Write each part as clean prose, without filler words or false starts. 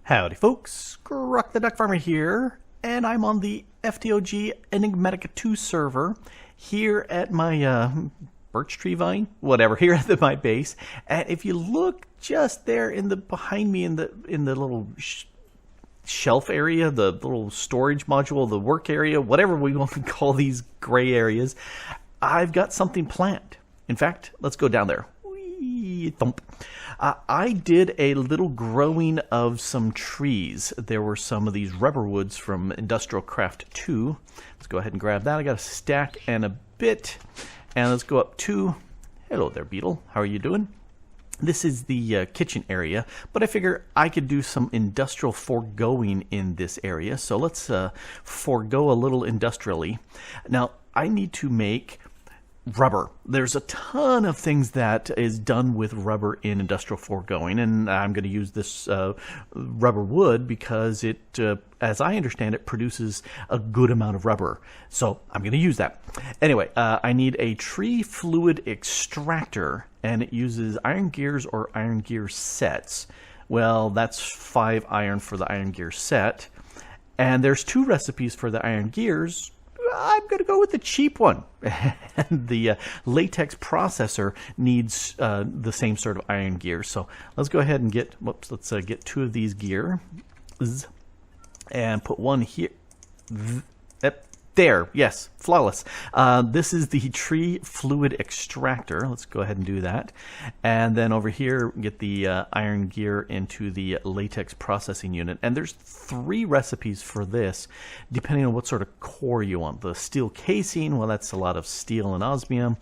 Howdy folks, Grok the DuckFarmer here, and I'm on the FTOG Enigmatica 2 server here at my birch tree vine, whatever, here at my base. And if you look just there in the behind me in the little shelf area, the little storage module, the work area, whatever we want to call these gray areas, I've got something planned. In fact, let's go down there. Whee, thump. I did a little growing of some trees. There were some of these rubber woods from Industrial Craft 2. Let's go ahead and grab that. I got a stack and a bit. And let's go up to, hello there, beetle. How are you doing? This is the kitchen area, but I figure I could do some industrial foregoing in this area. So let's forego a little industrially. Now, I need to make rubber. There's a ton of things that is done with rubber in industrial foregoing, and I'm going to use this rubber wood because it, as I understand it, produces a good amount of rubber. So I'm going to use that. Anyway, I need a tree fluid extractor, and it uses iron gears or iron gear sets. Well, that's 5 iron for the iron gear set, and there's 2 recipes for the iron gears. I'm going to go with the cheap one. And the latex processor needs the same sort of iron gear. So let's go ahead and get, let's get 2 of these gears and put one here. There, yes, flawless. This is the tree fluid extractor. Let's go ahead and do that. And then over here, get the iron gear into the latex processing unit. And there's 3 recipes for this, depending on what sort of core you want. The steel casing, well, that's a lot of steel and osmium.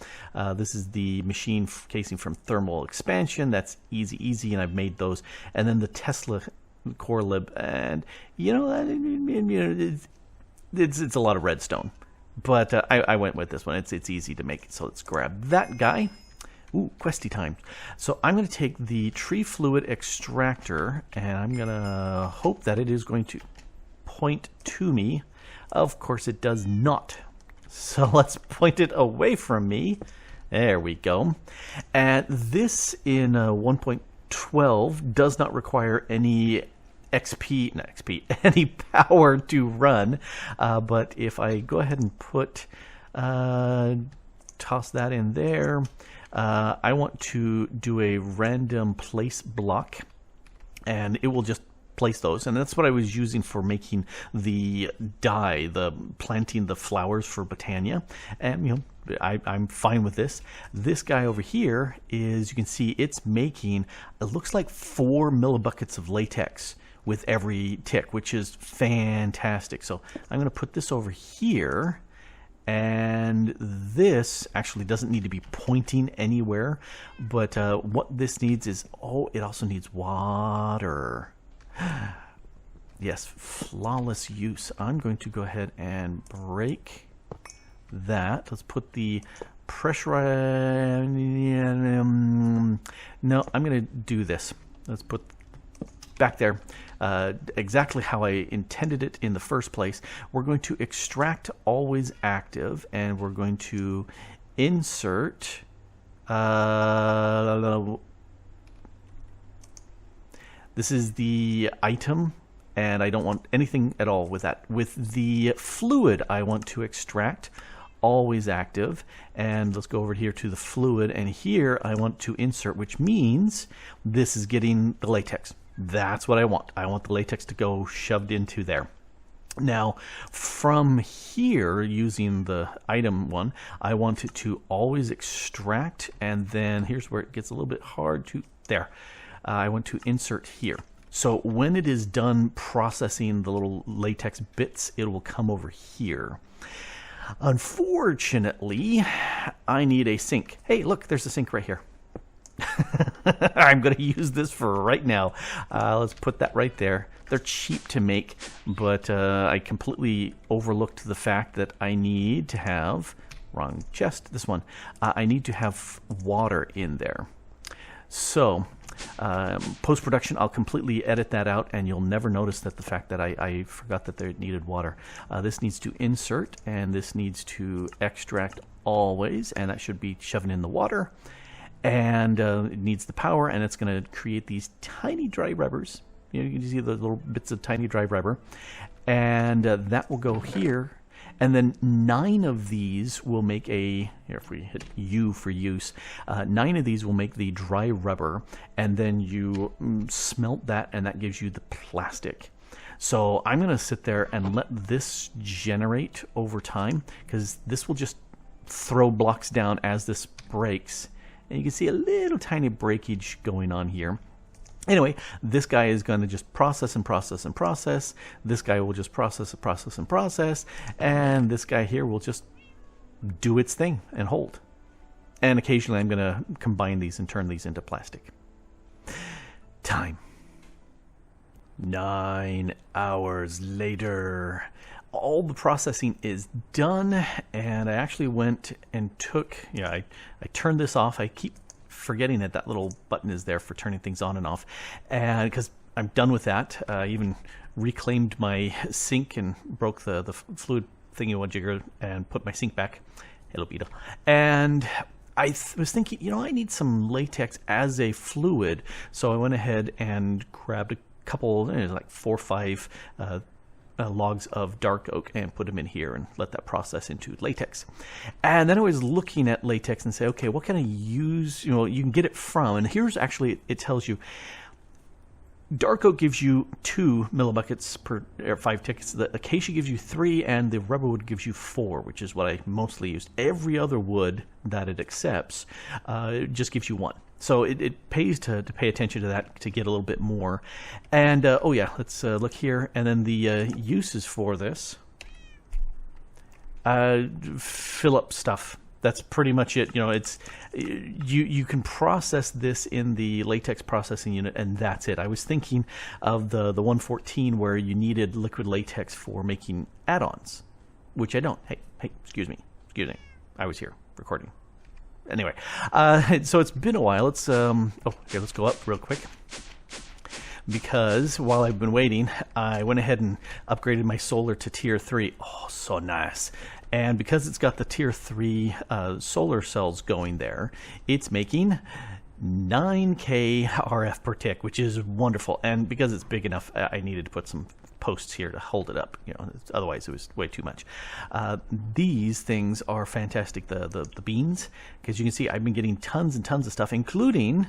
This is the machine casing from thermal expansion. That's easy, and I've made those. And then the Tesla core lib, and it's a lot of redstone, but I went with this one. It's easy to make. So let's grab that guy. Ooh, questy time. So I'm going to take the tree fluid extractor, and I'm going to hope that it is going to point to me. Of course, it does not. So let's point it away from me. There we go. And this in 1.12 does not require any any power to run, but if I go ahead and put toss that in there, I want to do a random place block, and it will just place those, and that's what I was using for making the dye, the planting the flowers for Botania. And I'm fine with this. This guy over here is, you can see it's making, it looks like 4 millibuckets of latex with every tick, which is fantastic. So I'm going to put this over here, and this actually doesn't need to be pointing anywhere, but what this needs is, it also needs water. Yes, flawless use. I'm going to go ahead and break that. Let's put the pressure. No, I'm going to do this. Let's put back there exactly how I intended it in the first place. We're going to extract always active, and we're going to insert this is the item, and I don't want anything at all with that. With the fluid, I want to extract always active, and let's go over here to the fluid, and here I want to insert, which means this is getting the latex. That's what I want. I want the latex to go shoved into there. Now, from here, using the item one, I want it to always extract, and then here's where it gets a little bit hard to, there. I want to insert here. So when it is done processing the little latex bits, it will come over here. Unfortunately, I need a sink. Hey, look, there's a sink right here. I'm going to use this for right now. Let's put that right there. They're cheap to make, but I completely overlooked the fact that I need to have, wrong chest, this one. I need to have water in there. So post-production, I'll completely edit that out, and you'll never notice that the fact that I forgot that they needed water. This needs to insert, and this needs to extract always, and that should be shoving in the water. And it needs the power, and it's going to create these tiny dry rubbers. You can see the little bits of tiny dry rubber. And that will go here. And then 9 of these will make here if we hit U for use, 9 of these will make the dry rubber, and then you smelt that, and that gives you the plastic. So I'm going to sit there and let this generate over time, because this will just throw blocks down as this breaks. And you can see a little tiny breakage going on here. Anyway, this guy is going to just process and process and process. This guy will just process and process and process. And this guy here will just do its thing and hold. And occasionally I'm going to combine these and turn these into plastic. Time. 9 hours later. All the processing is done, and I actually went and took, I turned this off. I keep forgetting that little button is there for turning things on and off, and because I'm done with that, I even reclaimed my sink and broke the fluid thingy-wajigger and put my sink back. Hello, Peter. And I was thinking, I need some latex as a fluid, so I went ahead and grabbed a couple, like 4 or 5 logs of dark oak and put them in here and let that process into latex. And then I was looking at latex and say, okay, what can I use? You can get it from, and here's actually, it tells you dark oak gives you 2 millibuckets per 5 tickets. The acacia gives you 3, and the rubber wood gives you 4, which is what I mostly used. Every other wood that it accepts just gives you 1. So it pays to pay attention to that to get a little bit more. And oh yeah, let's look here. And then the uses for this. Fill up stuff. That's pretty much it. It's you can process this in the latex processing unit, and that's it. I was thinking of the 114 where you needed liquid latex for making add-ons, which I don't. Hey, excuse me. I was here recording. Anyway, so it's been a while. Let's let's go up real quick, because while I've been waiting, I went ahead and upgraded my solar to tier 3. Oh, so nice. And because it's got the tier 3 solar cells going there, it's making 9K RF per tick, which is wonderful. And because it's big enough, I needed to put some posts here to hold it up. Otherwise it was way too much. These things are fantastic. The beans, because you can see I've been getting tons and tons of stuff, including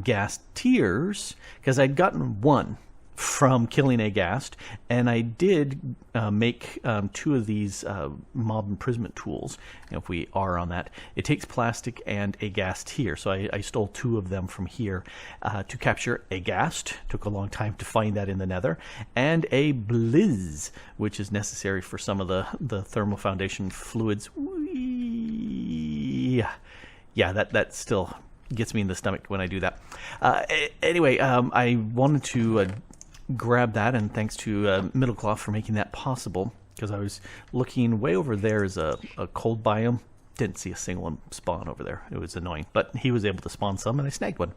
gas tiers, because I'd gotten 1 from killing a ghast, and I did make 2 of these mob imprisonment tools. If we are on that, it takes plastic and a ghast here, so I stole 2 of them from here to capture a ghast. Took a long time to find that in the nether, and a blizz, which is necessary for some of the thermal foundation fluids. Yeah, that still gets me in the stomach when I do that. Anyway, I wanted to grab that, and thanks to Middlecloth for making that possible, because I was looking way over there as a cold biome. Didn't see a single spawn over there. It was annoying, but he was able to spawn some, and I snagged one.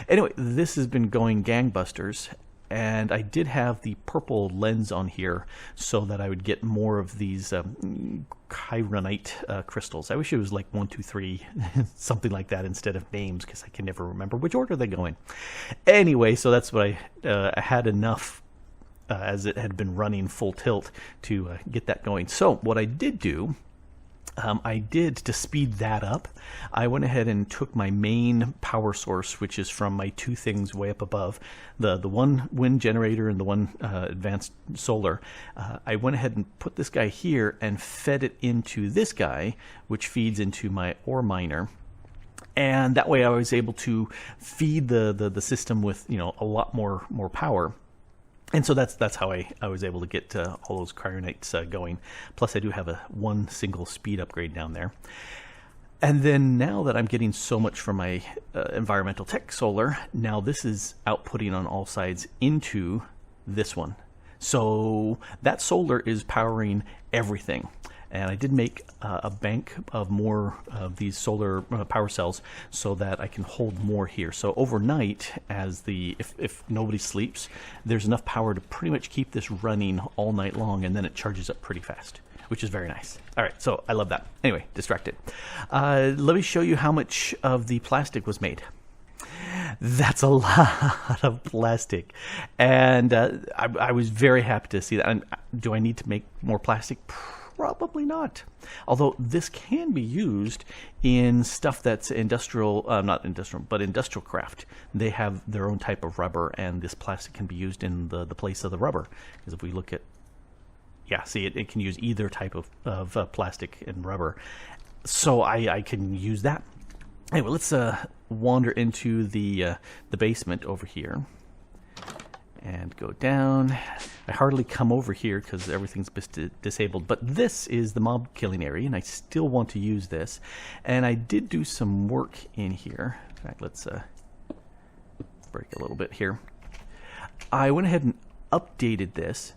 Anyway, this has been going gangbusters, and I did have the purple lens on here so that I would get more of these chironite crystals. I wish it was like 1, 2, 3, something like that instead of names, because I can never remember which order they go in. Anyway, so that's what I had enough as it had been running full tilt to get that going. So what I did do, to speed that up, I went ahead and took my main power source, which is from my 2 things way up above, the one wind generator and the one advanced solar. I went ahead and put this guy here and fed it into this guy, which feeds into my ore miner. And that way I was able to feed the system with a lot more power. And so that's how I was able to get all those cryonites going. Plus I do have a 1 single speed upgrade down there. And then now that I'm getting so much from my environmental tech solar, now this is outputting on all sides into this one. So that solar is powering everything. And I did make a bank of more of these solar power cells so that I can hold more here. So overnight, if nobody sleeps, there's enough power to pretty much keep this running all night long, and then it charges up pretty fast, which is very nice. All right, so I love that. Anyway, distracted. Let me show you how much of the plastic was made. That's a lot of plastic, and I was very happy to see that. And do I need to make more plastic? Probably not. Although this can be used in stuff that's industrial, not industrial, but industrial craft. They have their own type of rubber, and this plastic can be used in the place of the rubber. Because if we look at, yeah, see, it can use either type of plastic and rubber. So I can use that. Anyway, let's wander into the basement over here and go down. I hardly come over here because everything's disabled, but this is the mob killing area, and I still want to use this. And I did do some work in here. In fact, let's break a little bit here. I went ahead and updated this,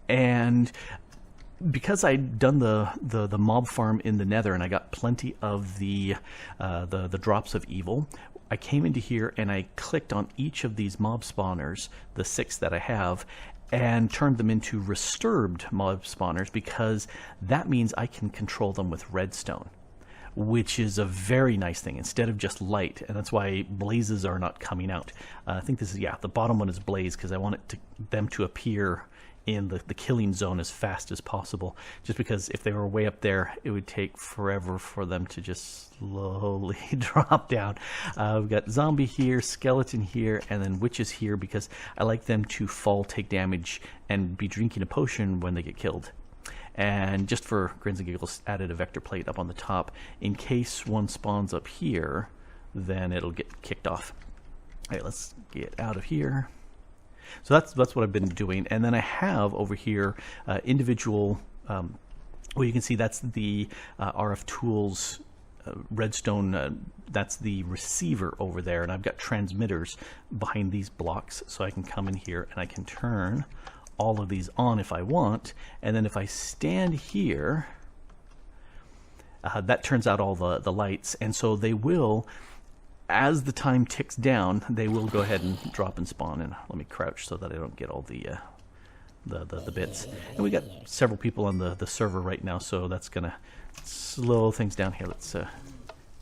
and because I'd done the mob farm in the Nether and I got plenty of the drops of evil, I came into here and I clicked on each of these mob spawners, the 6 that I have, and turned them into disturbed mob spawners, because that means I can control them with redstone, which is a very nice thing instead of just light, and that's why blazes are not coming out. I think this is, yeah, the bottom one is blaze, because I want them to appear in the killing zone as fast as possible, just because if they were way up there, it would take forever for them to just slowly drop down. We've got zombie here, skeleton here, and then witches here, because I like them to fall, take damage, and be drinking a potion when they get killed. And just for grins and giggles, added a vector plate up on the top in case one spawns up here, then it'll get kicked off. All right, let's get out of here. So that's what I've been doing, and then I have over here individual. Well, you can see that's the RF Tools redstone. That's the receiver over there, and I've got transmitters behind these blocks, so I can come in here and I can turn all of these on if I want, and then if I stand here, that turns out all the lights, and so they will. As the time ticks down, they will go ahead and drop and spawn. And let me crouch so that I don't get all the bits. And we got several people on the server right now, so that's gonna slow things down here. Let's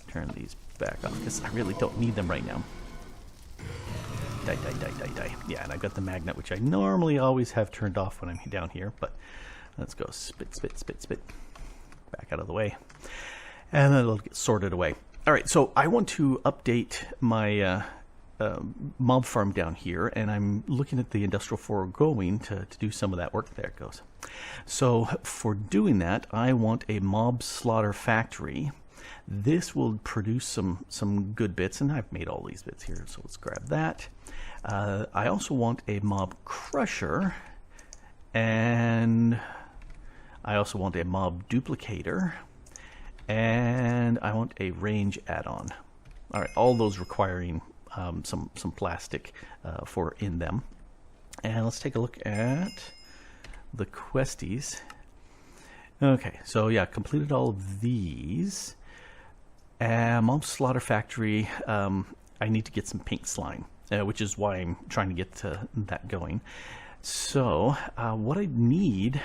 turn these back off because I really don't need them right now. Die, die, die, die, die. Yeah, and I've got the magnet, which I normally always have turned off when I'm down here. But let's go spit, spit, spit, spit. Back out of the way, and then it'll get sorted away. All right, so I want to update my mob farm down here, and I'm looking at the industrial foregoing to do some of that work. There it goes. So for doing that, I want a mob slaughter factory. This will produce some good bits, and I've made all these bits here, so let's grab that. I also want a mob crusher, and I also want a mob duplicator. And I want a range add-on. All right, all those requiring some plastic for in them. And let's take a look at the questies. Okay, so yeah, completed all of these. Mob Slaughter Factory, I need to get some pink slime, which is why I'm trying to get that going. So what I need...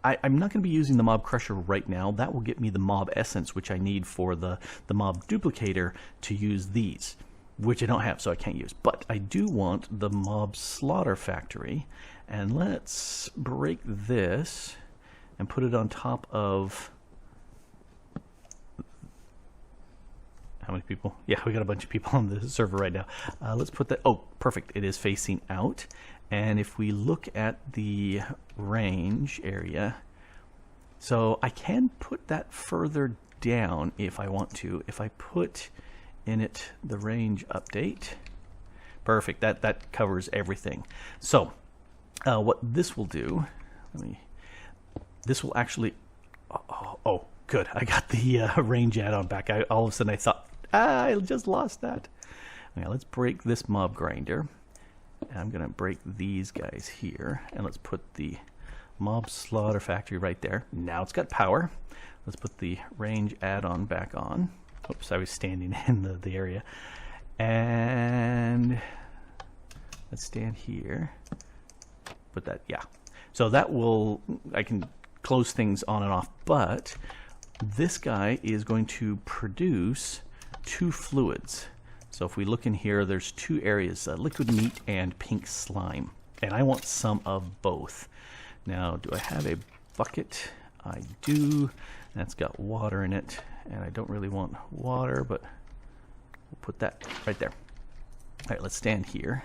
I'm not going to be using the mob crusher right now. That will get me the mob essence, which I need for the mob duplicator to use these, which I don't have, so I can't use. But I do want the mob slaughter factory, and let's break this and put it on top of... How many people? Yeah, we got a bunch of people on the server right now. Let's put that... Oh, perfect. It is facing out. And if we look at the range area, so I can put that further down if I want to. If I put in it the range update, perfect, that covers everything. So what this will do, this will actually, oh good, I got the range add-on back. All of a sudden I thought, I just lost that. Okay, let's break this mob grinder. And I'm going to break these guys here, and let's put the mob slaughter factory right there. Now it's got power. Let's put the range add-on back on. Oops, I was standing in the area. And let's stand here. Put that, yeah. So that will, I can close things on and off, but this guy is going to produce 2 fluids. So if we look in here, there's two areas, liquid meat and pink slime. And I want some of both. Now, do I have a bucket? I do. That's got water in it. And I don't really want water, but we'll put that right there. All right, let's stand here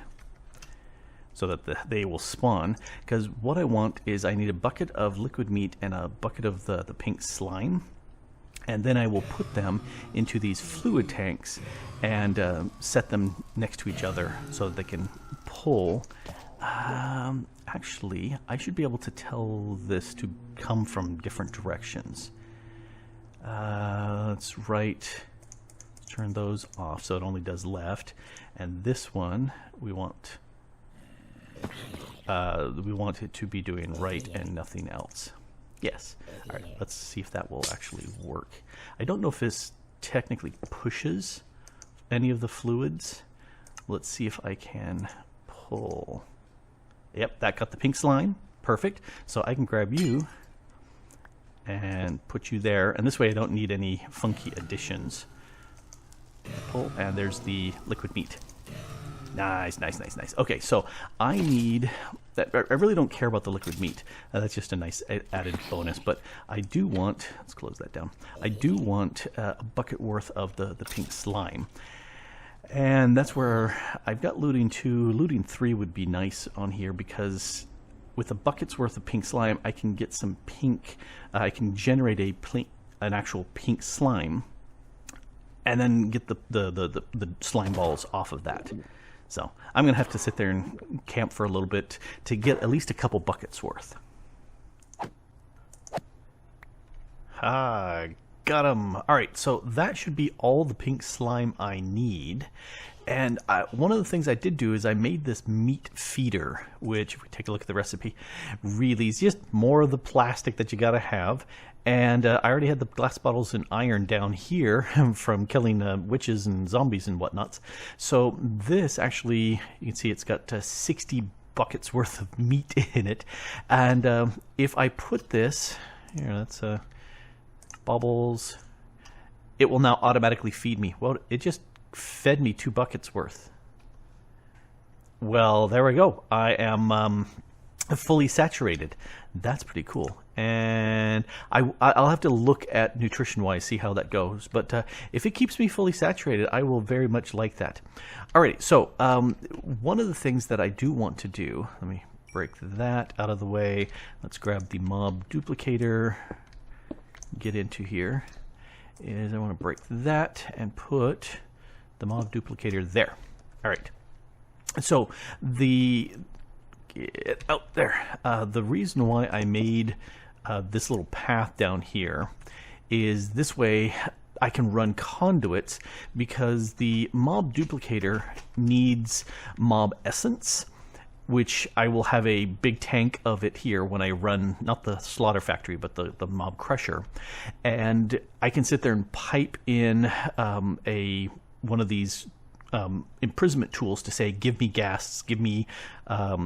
so that they will spawn. Because what I want is I need a bucket of liquid meat and a bucket of the pink slime. And then I will put them into these fluid tanks and set them next to each other so that they can pull. Actually, I should be able to tell this to come from different directions. Let's turn those off so it only does left. And this one, we want it to be doing right and nothing else. Yes. All right, let's see if that will actually work. I don't know if this technically pushes any of the fluids. Let's see if I can pull. Yep, that got the pink slime. Perfect. So I can grab you and put you there. And this way I don't need any funky additions. Pull, and there's the liquid meat. Nice, nice, nice, nice. Okay, so I need that. I really don't care about the liquid meat. That's just a nice added bonus. But I do want, let's close that down. I do want a bucket worth of the pink slime. And that's where I've got looting 2. Looting 3 would be nice on here because with a bucket's worth of pink slime, I can get some pink. I can generate an actual pink slime, and then get the slime balls off of that. So I'm going to have to sit there and camp for a little bit to get at least a couple buckets worth. Ah, got him. All right, so that should be all the pink slime I need. And one of the things I did do is I made this meat feeder, which, if we take a look at the recipe, really is just more of the plastic that you got to have. And I already had the glass bottles and iron down here from killing witches and zombies and whatnots. So this actually, you can see it's got 60 buckets worth of meat in it. And if I put this, here, that's bubbles, it will now automatically feed me. Well, it just fed me 2 buckets worth. Well, there we go. I am fully saturated. That's pretty cool. And I'll have to look at nutrition-wise, see how that goes. But if it keeps me fully saturated, I will very much like that. Alrighty, so one of the things that I do want to do, let me break that out of the way. Let's grab the mob duplicator, get into here, is I want to break that and put the mob duplicator there. Alright, so get out there. The reason why I made this little path down here is this way I can run conduits, because the mob duplicator needs mob essence, which I will have a big tank of it here when I run, not the slaughter factory, but the mob crusher. And I can sit there and pipe in one of these imprisonment tools to say, give me gas, give me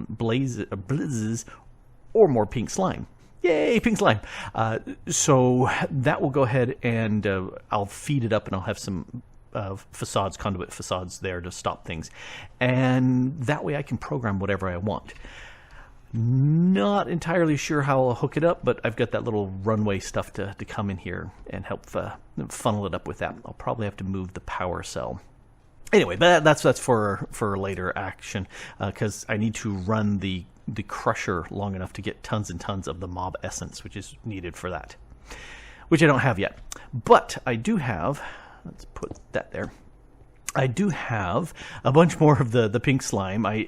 blizzes, or more pink slime. Yay, pink slime. So that will go ahead and I'll feed it up, and I'll have some facades, conduit facades there to stop things. And that way I can program whatever I want. Not entirely sure how I'll hook it up, but I've got that little runway stuff to come in here and help funnel it up with that. I'll probably have to move the power cell. Anyway, but that's for later action, because I need to run the crusher long enough to get tons and tons of the mob essence, which is needed for that, which I don't have yet. But I do have, let's put that there, I do have a bunch more of the pink slime. I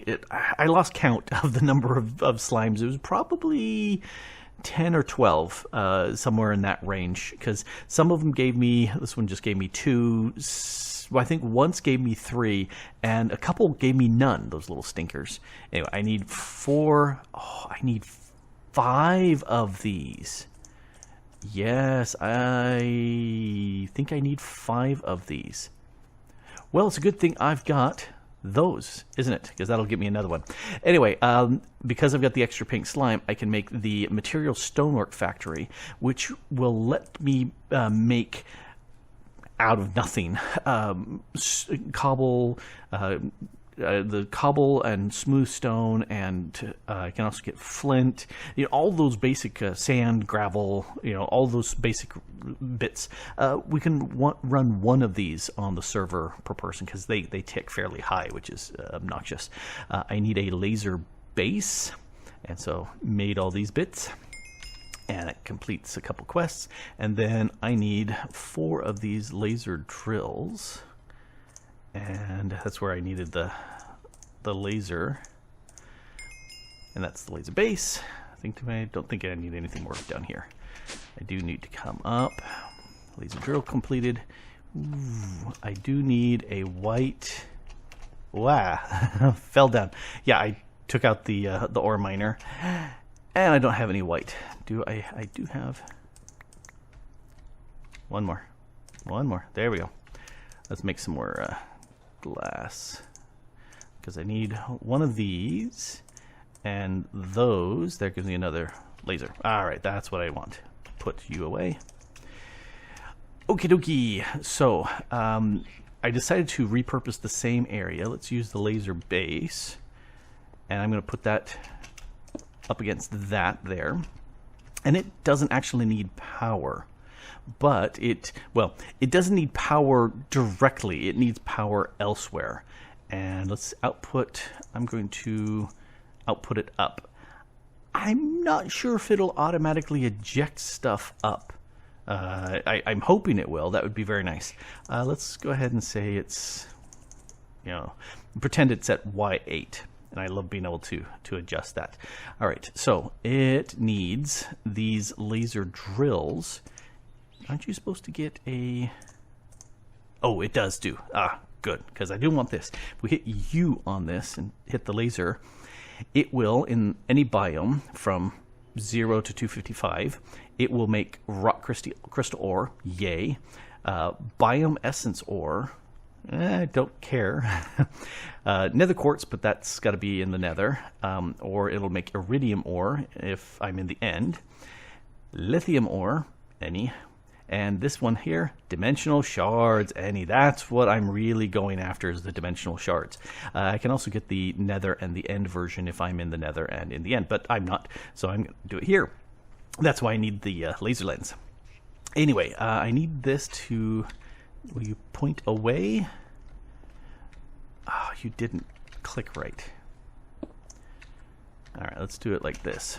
lost count of the number of slimes. It was probably 10 or 12, somewhere in that range, because some of them gave me, this one just gave me 2, I think once gave me 3, and a couple gave me none, those little stinkers. Anyway, I need 4, I need 5 of these. Yes, I think I need 5 of these. Well, it's a good thing I've got those, isn't it? Because that'll give me another one. Anyway, because I've got the extra pink slime, I can make the material stonework factory, which will let me make out of nothing. Cobble, the cobble and smooth stone, and I can also get flint. All those basic sand, gravel. All those basic bits. We can run one of these on the server per person because they tick fairly high, which is obnoxious. I need a laser base, and so made all these bits. And it completes a couple quests. And then I need 4 of these laser drills. And that's where I needed the laser. And that's the laser base. I don't think I need anything more down here. I do need to come up. Laser drill completed. Ooh, I do need a white... Wow, fell down. Yeah, I took out the ore miner. And I don't have any white. I do have one more. There we go. Let's make some more glass, because I need one of these and those. That gives me another laser. All right, that's what I want. Put you away. Okie dokie. So I decided to repurpose the same area. Let's use the laser base, and I'm going to put that up against that there. And it doesn't actually need power, but it doesn't need power directly. It needs power elsewhere. And let's output. I'm going to output it up. I'm not sure if it'll automatically eject stuff up. I'm hoping it will. That would be very nice. Let's go ahead and say it's, pretend it's at Y8. And I love being able to adjust that. All right, so it needs these laser drills. Aren't you supposed to get a... Oh, it does do. Ah, good, because I do want this. If we hit U on this and hit the laser, it will, in any biome from 0 to 255, it will make rock crystal ore, yay. Biome essence ore, I don't care. Nether quartz, but that's got to be in the nether. Or it'll make iridium ore if I'm in the end. Lithium ore, any. And this one here, dimensional shards, any. That's what I'm really going after, is the dimensional shards. I can also get the nether and the end version if I'm in the nether and in the end, but I'm not, so I'm going to do it here. That's why I need the laser lens. Anyway, I need this to... Will you point away? Oh, you didn't click right. All right, let's do it like this.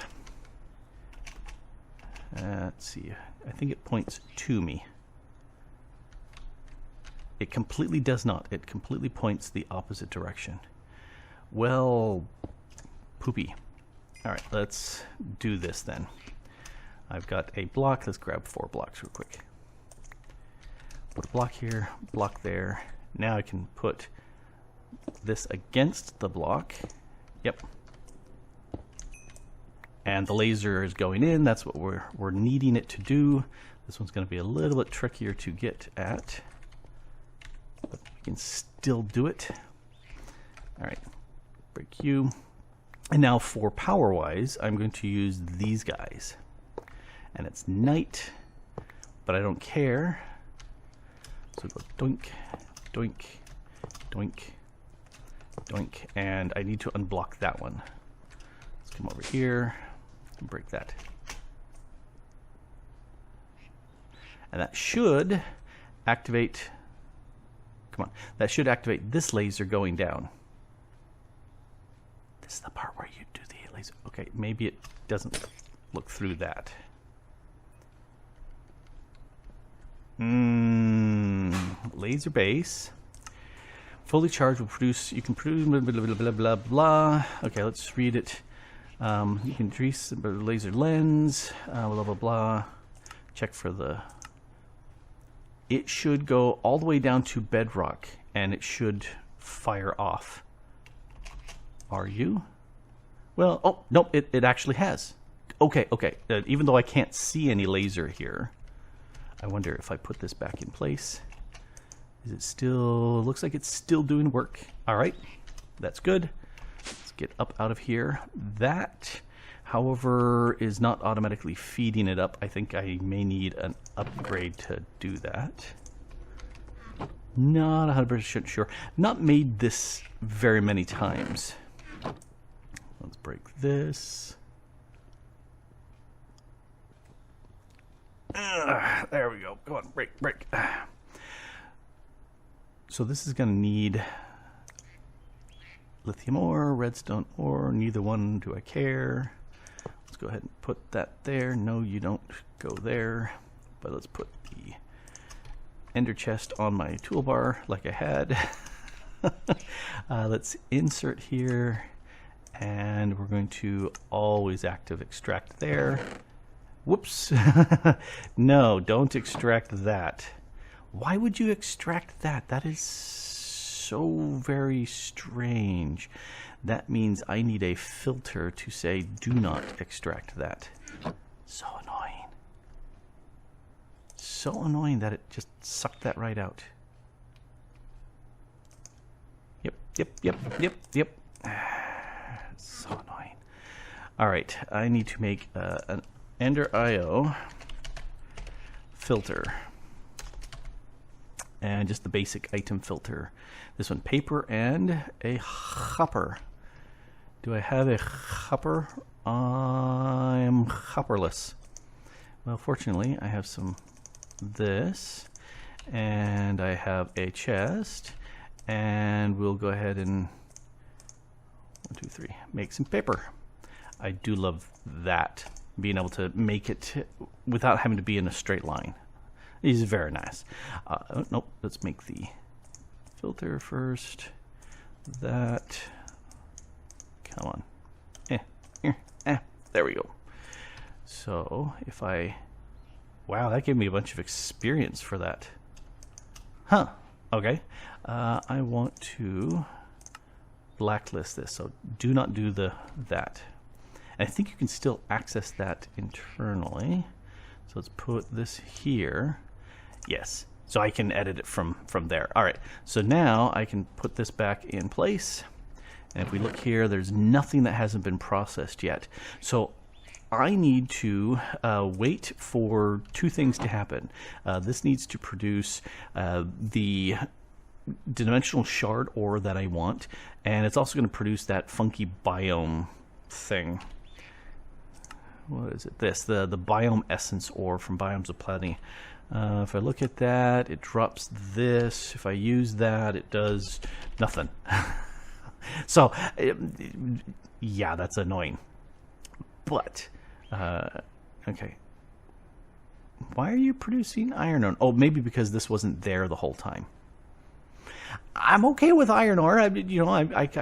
Let's see. I think it points to me. It completely does not. It completely points the opposite direction. Well, poopy. All right, let's do this then. I've got a block. Let's grab 4 blocks real quick. Put a block here, block there. Now I can put this against the block. Yep. And the laser is going in. That's what we're needing it to do. This one's going to be a little bit trickier to get at, but we can still do it. All right, break you. And now for power-wise, I'm going to use these guys. And it's night, but I don't care. So go doink, doink, doink, doink, and I need to unblock that one. Let's come over here and break that. And that should activate, come on, that should activate this laser going down. This is the part where you do the laser. Okay, maybe it doesn't look through that. Laser base. Fully charged will produce, you can produce blah, blah, blah, blah, blah, blah. Okay, let's read it. You can increase the laser lens, blah, blah, blah. Check for the... It should go all the way down to bedrock, and it should fire off. Are you? Well, oh, nope, it actually has. Okay, okay. Even though I can't see any laser here, I wonder if I put this back in place. Is it still... Looks like it's still doing work. All right, that's good. Let's get up out of here. That, however, is not automatically feeding it up. I think I may need an upgrade to do that. Not 100% sure. Not made this very many times. Let's break this. There we go. Come on, break. So this is going to need lithium ore, redstone ore. Neither one do I care. Let's go ahead and put that there. No, you don't go there. But let's put the ender chest on my toolbar like I had. Let's insert here. And we're going to always active extract there. Whoops. No, don't extract that. Why would you extract that? That is so very strange. That means I need a filter to say do not extract that. So annoying. So annoying that it just sucked that right out. Yep. So annoying. Alright, I need to make an Ender IO filter. And just the basic item filter. This one, paper and a hopper. Do I have a hopper? I'm hopperless. Well, fortunately, I have some this, and I have a chest, and we'll go ahead and 1, 2, 3, make some paper. I do love that, being able to make it without having to be in a straight line. Is very nice. Nope, let's make the filter first. That. Come on. There we go. So if I... Wow, that gave me a bunch of experience for that. Huh. Okay. I want to blacklist this. So do not do that. And I think you can still access that internally. So let's put this here. Yes, so I can edit it from there. All right, so now I can put this back in place. And if we look here, there's nothing that hasn't been processed yet. So I need to wait for two things to happen. This needs to produce the dimensional shard ore that I want, and it's also going to produce that funky biome thing. What is it? The biome essence ore from Biomes of Plenty. If I look at that, it drops this. If I use that, it does nothing. So, yeah, that's annoying. But, okay. Why are you producing iron ore? Oh, maybe because this wasn't there the whole time. I'm okay with iron ore. I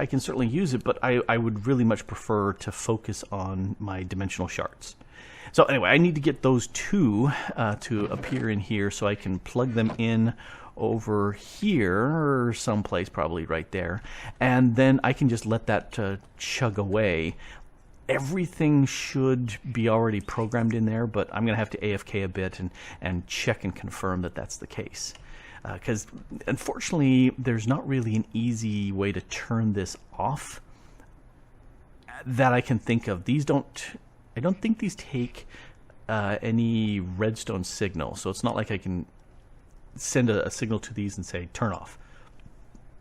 can certainly use it, but I would really much prefer to focus on my dimensional shards. So anyway, I need to get those two to appear in here so I can plug them in over here or someplace, probably right there, and then I can just let that chug away. Everything should be already programmed in there, but I'm going to have to AFK a bit and check and confirm that that's the case. Because unfortunately, there's not really an easy way to turn this off that I can think of. I don't think these take any redstone signal, so it's not like I can send a signal to these and say turn off.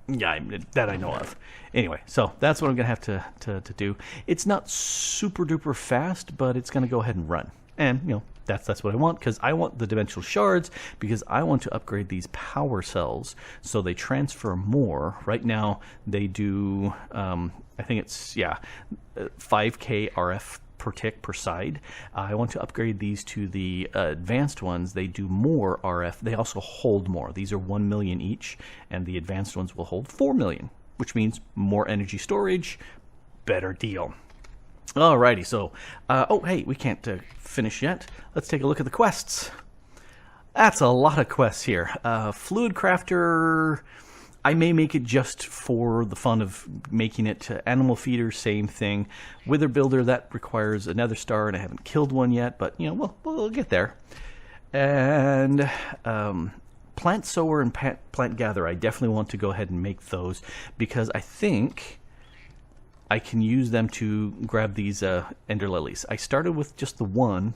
Yeah, that I know of. Anyway, so that's what I'm going to have to do. It's not super duper fast, but it's going to go ahead and run. And, that's what I want, because I want the dimensional shards, because I want to upgrade these power cells so they transfer more. Right now, they do, I think it's, 5K RF per tick per side. I want to upgrade these to the advanced ones. They do more RF. They also hold more. These are 1 million each, and the advanced ones will hold 4 million, which means more energy storage, better deal. Alrighty, so, oh, hey, we can't finish yet. Let's take a look at the quests. That's a lot of quests here. Fluid Crafter, I may make it just for the fun of making it. Animal Feeder, same thing. Wither Builder, that requires a nether star, and I haven't killed one yet, but, we'll get there. And Plant Sower and Plant Gatherer, I definitely want to go ahead and make those, because I think I can use them to grab these ender lilies. I started with just the one,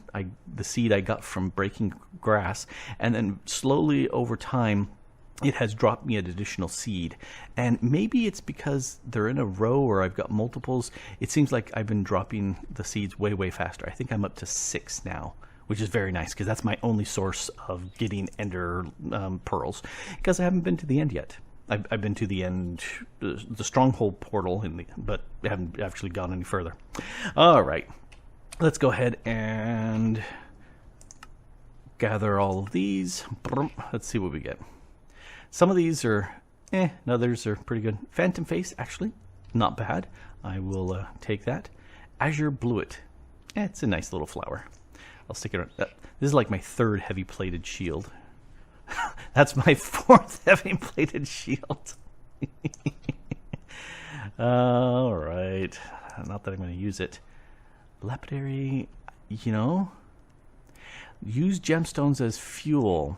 the seed I got from breaking grass, and then slowly over time it has dropped me an additional seed. And maybe it's because they're in a row or I've got multiples. It seems like I've been dropping the seeds way, way faster. I think I'm up to 6 now, which is very nice because that's my only source of getting ender pearls, because I haven't been to the end yet. I've been to the end, the stronghold portal, but I haven't actually gone any further. All right, let's go ahead and gather all of these. Let's see what we get. Some of these are and others are pretty good. Phantom Face, actually, not bad. I will take that. Azure Bluet. It's a nice little flower. I'll stick it around. This is like my 3rd heavy-plated shield. That's my 4th heavy-plated shield. All right. Not that I'm going to use it. Lapidary, you know, use gemstones as fuel.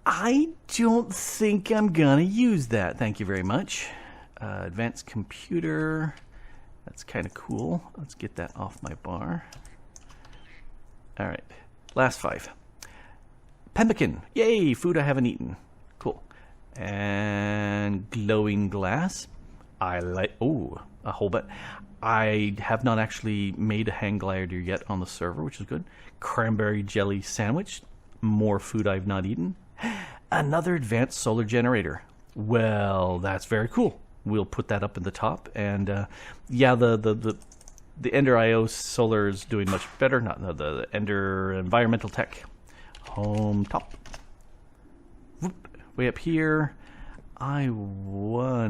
I don't think I'm gonna use that. Thank you very much. Advanced computer. That's kind of cool. Let's get that off my bar. All right. Last 5. Pemmican. Yay, food I haven't eaten. Cool. And glowing glass. I like, oh, a whole bit. I have not actually made a hang glider yet on the server, which is good. Cranberry jelly sandwich. More food I've not eaten. Another advanced solar generator. Well, that's very cool. We'll put that up in the top. And yeah, the Ender IO solar is doing much better. Not the Ender environmental tech. Home top. Whoop, way up here. I wonder.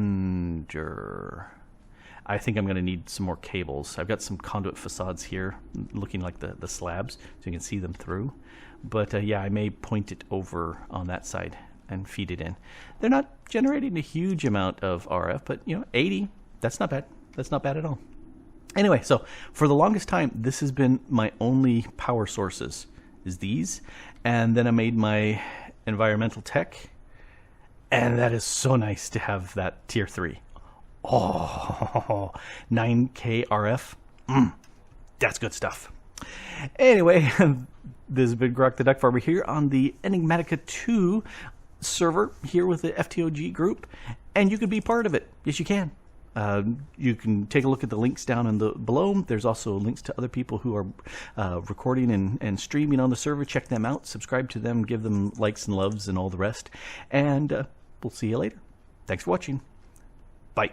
I think I'm going to need some more cables. I've got some conduit facades here, looking like the slabs, so you can see them through. But yeah, I may point it over on that side and feed it in. They're not generating a huge amount of RF, but you know, 80, that's not bad. That's not bad at all. Anyway, so for the longest time, this has been my only power sources, is these. And then I made my environmental tech, and that is so nice to have that tier 3. Oh, 9K RF. That's good stuff. Anyway, this has been Grok the DuckFarmer here on the Enigmatica 2 server here with the FTOG group, and you can be part of it. Yes, you can. You can take a look at the links down in the below. There's also links to other people who are recording and streaming on the server. Check them out. Subscribe to them. Give them likes and loves and all the rest. And we'll see you later. Thanks for watching. Bye.